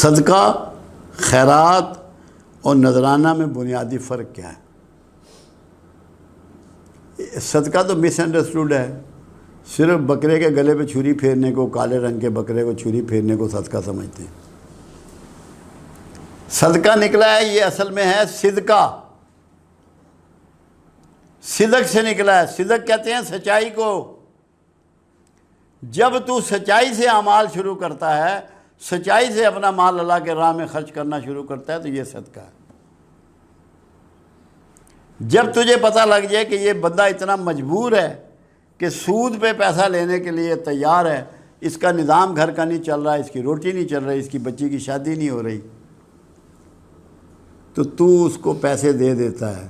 صدقہ، خیرات اور نذرانہ میں بنیادی فرق کیا ہے؟ صدقہ تو مس انڈرسٹوڈ ہے، صرف بکرے کے گلے پہ چھری پھیرنے کو، کالے رنگ کے بکرے کو چھری پھیرنے کو صدقہ سمجھتے ہیں۔ صدقہ نکلا ہے، یہ اصل میں ہے صدقہ، صدق سے نکلا ہے۔ صدق کہتے ہیں سچائی کو۔ جب تو سچائی سے اعمال شروع کرتا ہے، سچائی سے اپنا مال اللہ کے راہ میں خرچ کرنا شروع کرتا ہے، تو یہ صدقہ ہے۔ جب تجھے پتہ لگ جائے کہ یہ بندہ اتنا مجبور ہے کہ سود پہ پیسہ لینے کے لیے تیار ہے، اس کا نظام گھر کا نہیں چل رہا، اس کی روٹی نہیں چل رہی، اس کی بچی کی شادی نہیں ہو رہی، تو اس کو پیسے دے دیتا ہے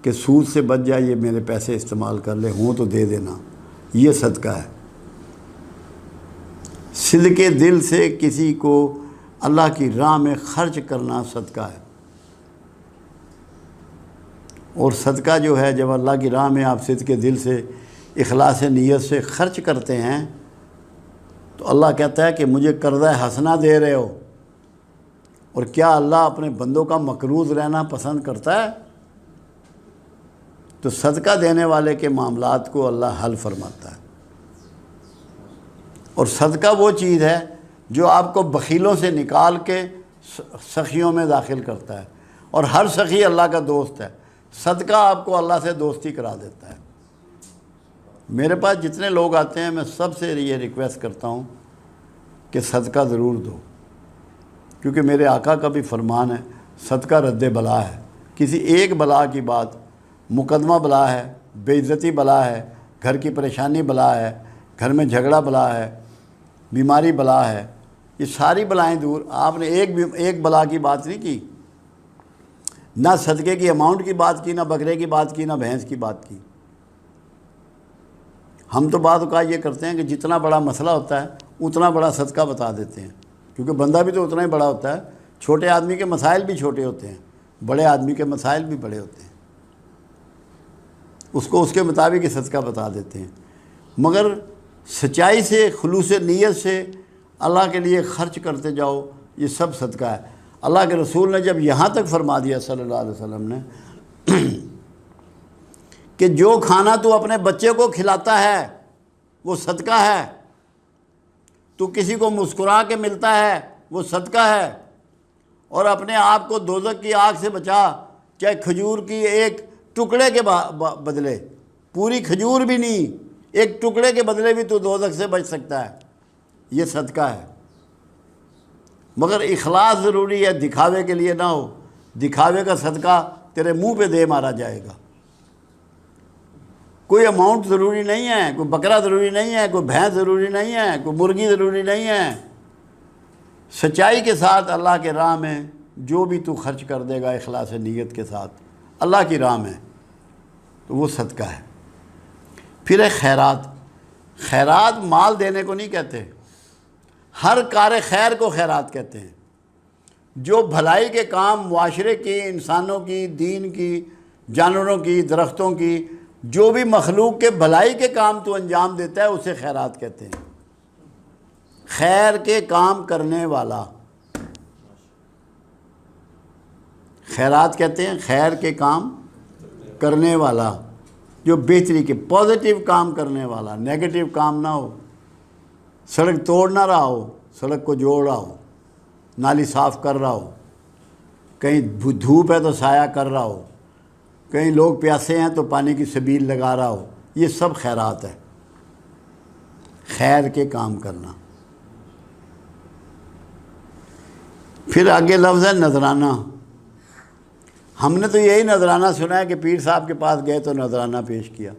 کہ سود سے بچ جائے، یہ میرے پیسے استعمال کر لے، ہوں تو دے دینا، یہ صدقہ ہے۔ صدق دل سے کسی کو اللہ کی راہ میں خرچ کرنا صدقہ ہے۔ اور صدقہ جو ہے، جب اللہ کی راہ میں آپ صدق دل سے، اخلاص نیت سے خرچ کرتے ہیں، تو اللہ کہتا ہے کہ مجھے قرضہ حسنہ دے رہے ہو۔ اور کیا اللہ اپنے بندوں کا مقروض رہنا پسند کرتا ہے؟ تو صدقہ دینے والے کے معاملات کو اللہ حل فرماتا ہے۔ اور صدقہ وہ چیز ہے جو آپ کو بخیلوں سے نکال کے سخیوں میں داخل کرتا ہے، اور ہر سخی اللہ کا دوست ہے۔ صدقہ آپ کو اللہ سے دوستی کرا دیتا ہے۔ میرے پاس جتنے لوگ آتے ہیں، میں سب سے یہ ریکویسٹ کرتا ہوں کہ صدقہ ضرور دو، کیونکہ میرے آقا کا بھی فرمان ہے، صدقہ رد بلا ہے۔ کسی ایک بلا کی بات، مقدمہ بلا ہے، بے عزتی بلا ہے، گھر کی پریشانی بلا ہے، گھر میں جھگڑا بلا ہے، بیماری بلا ہے، یہ ساری بلائیں دور۔ آپ نے ایک بلا کی بات نہیں کی، نہ صدقے کی اماؤنٹ کی بات کی، نہ بکرے کی بات کی، نہ بھینس کی بات کی۔ ہم تو بعض اوقات یہ کرتے ہیں کہ جتنا بڑا مسئلہ ہوتا ہے اتنا بڑا صدقہ بتا دیتے ہیں، کیونکہ بندہ بھی تو اتنا ہی بڑا ہوتا ہے۔ چھوٹے آدمی کے مسائل بھی چھوٹے ہوتے ہیں، بڑے آدمی کے مسائل بھی بڑے ہوتے ہیں، اس کو اس کے مطابق ہی صدقہ بتا دیتے ہیں۔ مگر سچائی سے، خلوص نیت سے اللہ کے لیے خرچ کرتے جاؤ، یہ سب صدقہ ہے۔ اللہ کے رسول نے جب یہاں تک فرما دیا صلی اللہ علیہ وسلم نے کہ جو کھانا تو اپنے بچے کو کھلاتا ہے وہ صدقہ ہے، تو کسی کو مسکرا کے ملتا ہے وہ صدقہ ہے، اور اپنے آپ کو دوزخ کی آگ سے بچا، چاہے کھجور کی ایک ٹکڑے کے بدلے، پوری کھجور بھی نہیں، ایک ٹکڑے کے بدلے بھی تو دوزخ سے بچ سکتا ہے، یہ صدقہ ہے۔ مگر اخلاص ضروری ہے، دکھاوے کے لیے نہ ہو۔ دکھاوے کا صدقہ تیرے منہ پہ دے مارا جائے گا۔ کوئی اماؤنٹ ضروری نہیں ہے، کوئی بکرا ضروری نہیں ہے، کوئی بھینس ضروری نہیں ہے، کوئی مرغی ضروری نہیں ہے۔ سچائی کے ساتھ اللہ کے راہ میں جو بھی تو خرچ کر دے گا اخلاص نیت کے ساتھ اللہ کی راہ میں، تو وہ صدقہ ہے۔ پھر ہے خیرات۔ خیرات مال دینے کو نہیں کہتے، ہر کار خیر کو خیرات کہتے ہیں۔ جو بھلائی کے کام معاشرے کی، انسانوں کی، دین کی، جانوروں کی، درختوں کی، جو بھی مخلوق کے بھلائی کے کام تو انجام دیتا ہے، اسے خیرات کہتے ہیں۔ خیر کے کام کرنے والا خیرات کہتے ہیں، خیر کے کام کرنے والا، جو بہتری کے پازیٹیو کام کرنے والا، نیگیٹو کام نہ ہو، سڑک توڑ نہ رہا ہو، سڑک کو جوڑ رہا ہو، نالی صاف کر رہا ہو، کہیں دھوپ ہے تو سایہ کر رہا ہو، کہیں لوگ پیاسے ہیں تو پانی کی سبیل لگا رہا ہو، یہ سب خیرات ہے، خیر کے کام کرنا۔ پھر آگے لفظ ہے نذرانہ۔ ہم نے تو یہی نذرانہ سنا ہے کہ پیر صاحب کے پاس گئے تو نذرانہ پیش کیا،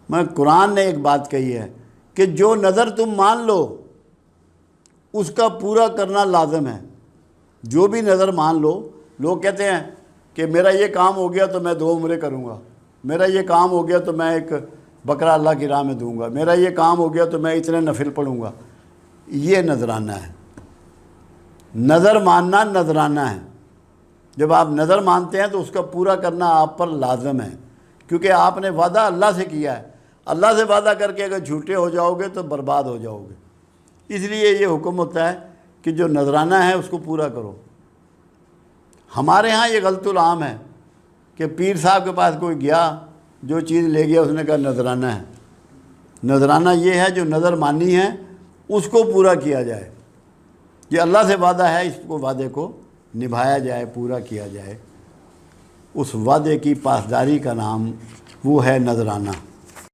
مگر قرآن نے ایک بات کہی ہے کہ جو نظر تم مان لو اس کا پورا کرنا لازم ہے۔ جو بھی نظر مان لو، لوگ کہتے ہیں کہ میرا یہ کام ہو گیا تو میں 2 عمرے کروں گا، میرا یہ کام ہو گیا تو میں ایک بکرا اللہ کی راہ میں دوں گا، میرا یہ کام ہو گیا تو میں اتنے نفل پڑھوں گا۔ یہ نذرانہ ہے۔ نظر ماننا نذرانہ ہے۔ جب آپ نظر مانتے ہیں تو اس کا پورا کرنا آپ پر لازم ہے، کیونکہ آپ نے وعدہ اللہ سے کیا ہے۔ اللہ سے وعدہ کر کے اگر جھوٹے ہو جاؤ گے تو برباد ہو جاؤ گے۔ اس لیے یہ حکم ہوتا ہے کہ جو نذرانہ ہے اس کو پورا کرو۔ ہمارے ہاں یہ غلط العام ہے کہ پیر صاحب کے پاس کوئی گیا، جو چیز لے گیا اس نے کہا نذرانہ ہے۔ نذرانہ یہ ہے جو نظر مانی ہے اس کو پورا کیا جائے، یہ اللہ سے وعدہ ہے، اس کو وعدے کو نبھایا جائے، پورا کیا جائے۔ اس وعدے کی پاسداری کا نام وہ ہے نذرانہ۔